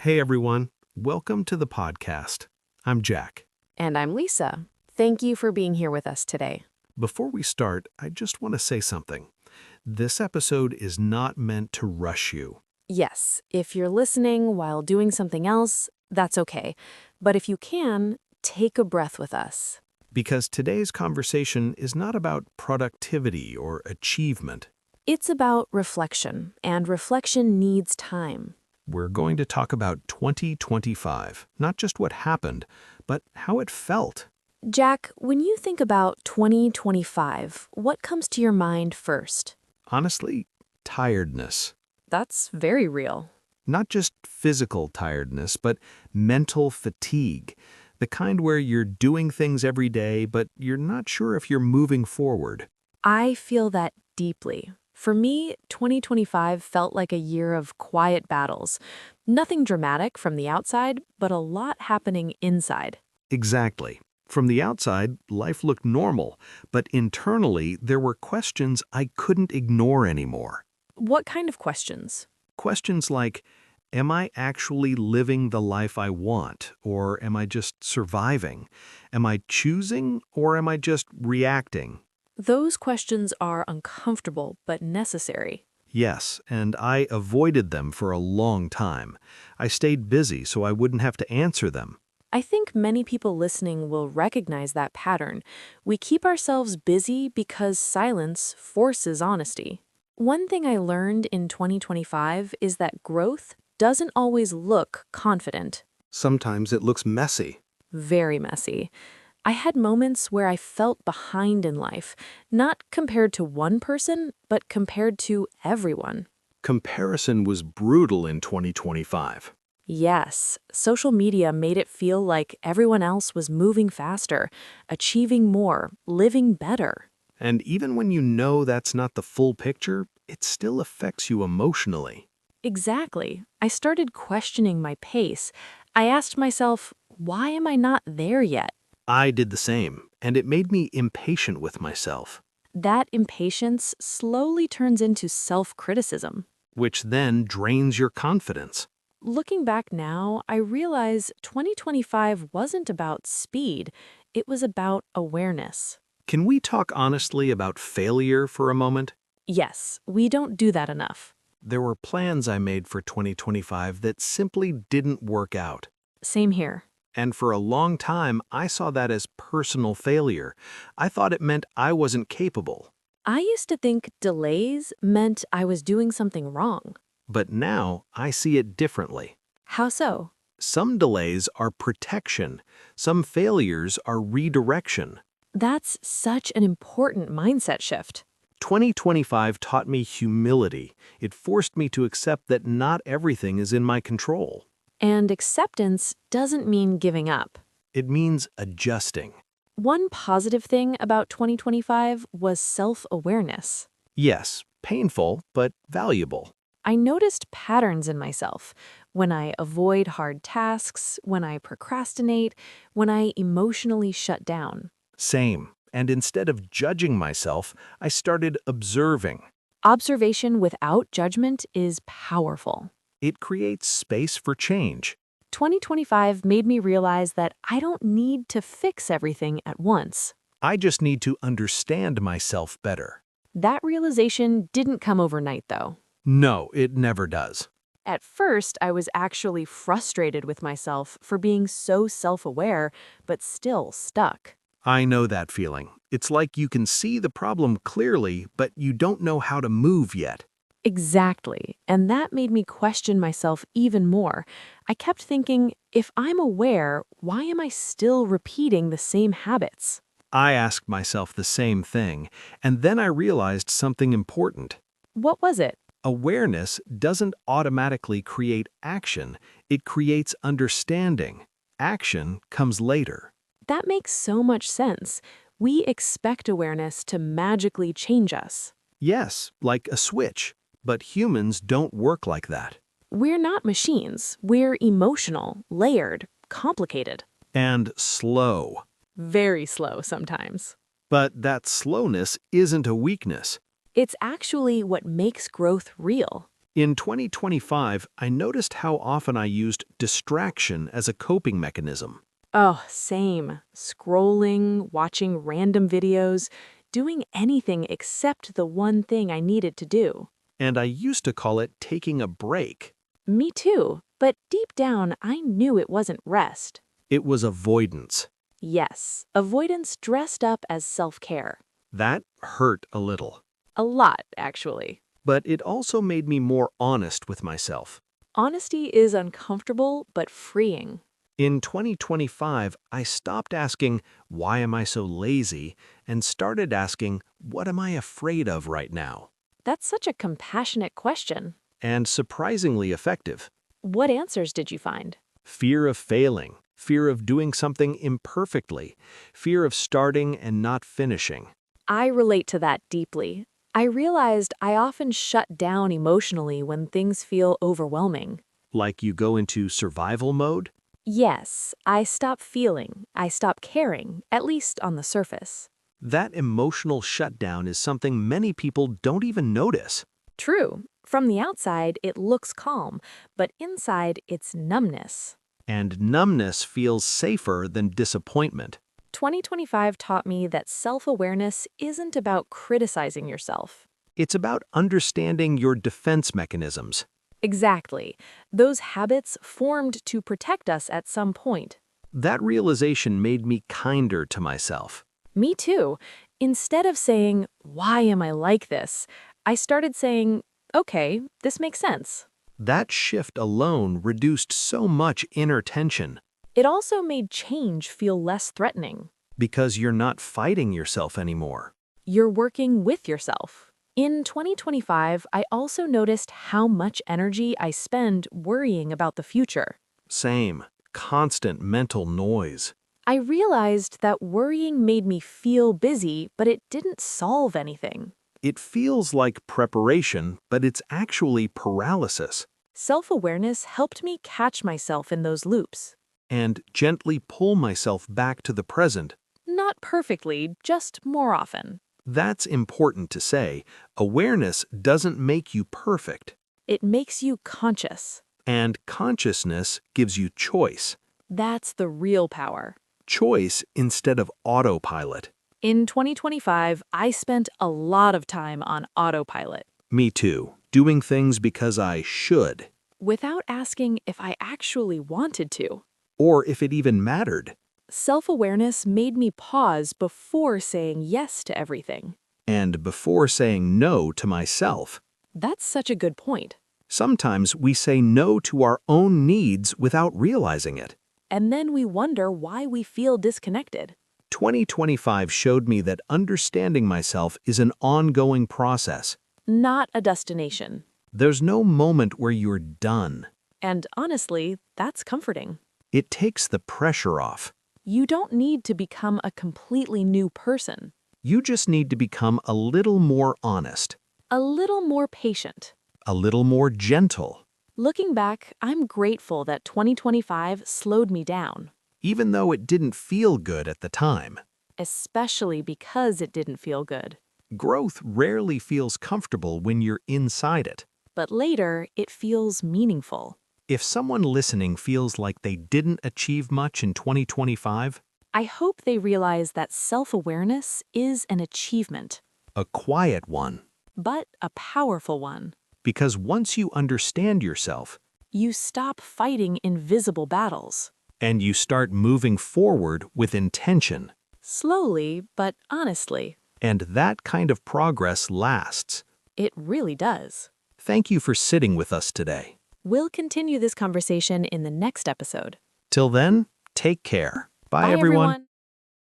Hey everyone, welcome to the podcast. I'm Jack. And I'm Lisa. Thank you for being here with us today. Before we start, I just want to say something. This episode is not meant to rush you. Yes, if you're listening while doing something else, that's okay. But if you can, take a breath with us. Because today's conversation is not about productivity or achievement. It's about reflection, and reflection needs time. We're going to talk about 2025, not just what happened, but how it felt. Jack, when you think about 2025, what comes to your mind first? Honestly, tiredness. That's very real. Not just physical tiredness, but mental fatigue. The kind where you're doing things every day, but you're not sure if you're moving forward. I feel that deeply. For me, 2025 felt like a year of quiet battles. Nothing dramatic from the outside, but a lot happening inside. Exactly. From the outside, life looked normal, but internally, there were questions I couldn't ignore anymore. What kind of questions? Questions like, am I actually living the life I want, or am I just surviving? Am I choosing, or am I just reacting? Those questions are uncomfortable but necessary. Yes, and I avoided them for a long time. I stayed busy so I wouldn't have to answer them. I think many people listening will recognize that pattern. We keep ourselves busy because silence forces honesty. One thing I learned in 2025 is that growth doesn't always look confident. Sometimes it looks messy. Very messy. I had moments where I felt behind in life, not compared to one person, but compared to everyone. Comparison was brutal in 2025. Yes, social media made it feel like everyone else was moving faster, achieving more, living better. And even when you know that's not the full picture, it still affects you emotionally. Exactly. I started questioning my pace. I asked myself, why am I not there yet? I did the same, and it made me impatient with myself, That impatience slowly turns into self-criticism. which then drains your confidence. Looking back now, I realize 2025 wasn't about speed, it was about awareness. Can we talk honestly about failure for a moment? Yes, we don't do that enough. There were plans I made for 2025 that simply didn't work out. Same here. And for a long time, I saw that as personal failure. I thought it meant I wasn't capable. I used to think delays meant I was doing something wrong. But now I see it differently. How so? Some delays are protection. Some failures are redirection. That's such an important mindset shift. 2025 taught me humility. It forced me to accept that not everything is in my control. And acceptance doesn't mean giving up. It means adjusting. One positive thing about 2025 was self-awareness. Yes, painful, but valuable. I noticed patterns in myself when I avoid hard tasks, when I procrastinate, when I emotionally shut down. Same. And instead of judging myself, I started observing. Observation without judgment is powerful. It creates space for change. 2025 made me realize that I don't need to fix everything at once. I just need to understand myself better. That realization didn't come overnight, though. No, it never does. At first, I was actually frustrated with myself for being so self-aware, but still stuck. I know that feeling. It's like you can see the problem clearly, but you don't know how to move yet. Exactly. And that made me question myself even more. I kept thinking, if I'm aware, why am I still repeating the same habits? I asked myself the same thing, and then I realized something important. What was it? Awareness doesn't automatically create action, it creates understanding. Action comes later. That makes so much sense. We expect awareness to magically change us. Yes, like a switch, but humans don't work like that. We're not machines. We're emotional, layered, complicated. And slow. Very slow sometimes. But that slowness isn't a weakness. It's actually what makes growth real. In 2025, I noticed how often I used distraction as a coping mechanism. Oh, same. Scrolling, watching random videos, doing anything except the one thing I needed to do. And I used to call it taking a break. Me too, but deep down, I knew it wasn't rest. It was avoidance. Yes, avoidance dressed up as self-care. That hurt a little. A lot, actually. But it also made me more honest with myself. Honesty is uncomfortable but freeing. In 2025, I stopped asking, why am I so lazy, and started asking, what am I afraid of right now? That's such a compassionate question. And surprisingly effective. What answers did you find? Fear of failing, fear of doing something imperfectly, fear of starting and not finishing. I relate to that deeply. I realized I often shut down emotionally when things feel overwhelming. Like you go into survival mode? Yes, I stop feeling, I stop caring, at least on the surface. That emotional shutdown is something many people don't even notice. True, from the outside it looks calm, but inside it's numbness. And numbness feels safer than disappointment. 2025 taught me that self-awareness isn't about criticizing yourself. It's about understanding your defense mechanisms. Exactly. Those habits formed to protect us at some point. That realization made me kinder to myself. Me too. Instead of saying, "Why am I like this?" I started saying, "Okay, this makes sense." That shift alone reduced so much inner tension. It also made change feel less threatening. Because you're not fighting yourself anymore. You're working with yourself. In 2025, I also noticed how much energy I spend worrying about the future. Same. Constant mental noise. I realized that worrying made me feel busy, but it didn't solve anything. It feels like preparation, but it's actually paralysis. Self-awareness helped me catch myself in those loops. And gently pull myself back to the present. Not perfectly, just more often. That's important to say. Awareness doesn't make you perfect. It makes you conscious. And consciousness gives you choice. That's the real power. Choice instead of autopilot. In 2025, I spent a lot of time on autopilot, Me too. Doing things because I should. without asking if I actually wanted to. Or if it even mattered. Self-awareness made me pause before saying yes to everything. And before saying no to myself. That's such a good point. Sometimes we say no to our own needs without realizing it. And then we wonder why we feel disconnected. 2025 showed me that understanding myself is an ongoing process. Not a destination. There's no moment where you're done. And honestly, that's comforting. It takes the pressure off. You don't need to become a completely new person. You just need to become a little more honest, A little more patient. a little more gentle, Looking back, I'm grateful that 2025 slowed me down, even though it didn't feel good at the time. especially because it didn't feel good. Growth rarely feels comfortable when you're inside it. But later, it feels meaningful. If someone listening feels like they didn't achieve much in 2025, I hope they realize that self-awareness is an achievement, a quiet one, but a powerful one. because once you understand yourself You stop fighting invisible battles. and you start moving forward with intention, Slowly, but honestly. and that kind of progress lasts. It really does. Thank you for sitting with us today. We'll continue this conversation in the next episode. Till then, take care. Bye, Bye, everyone. everyone.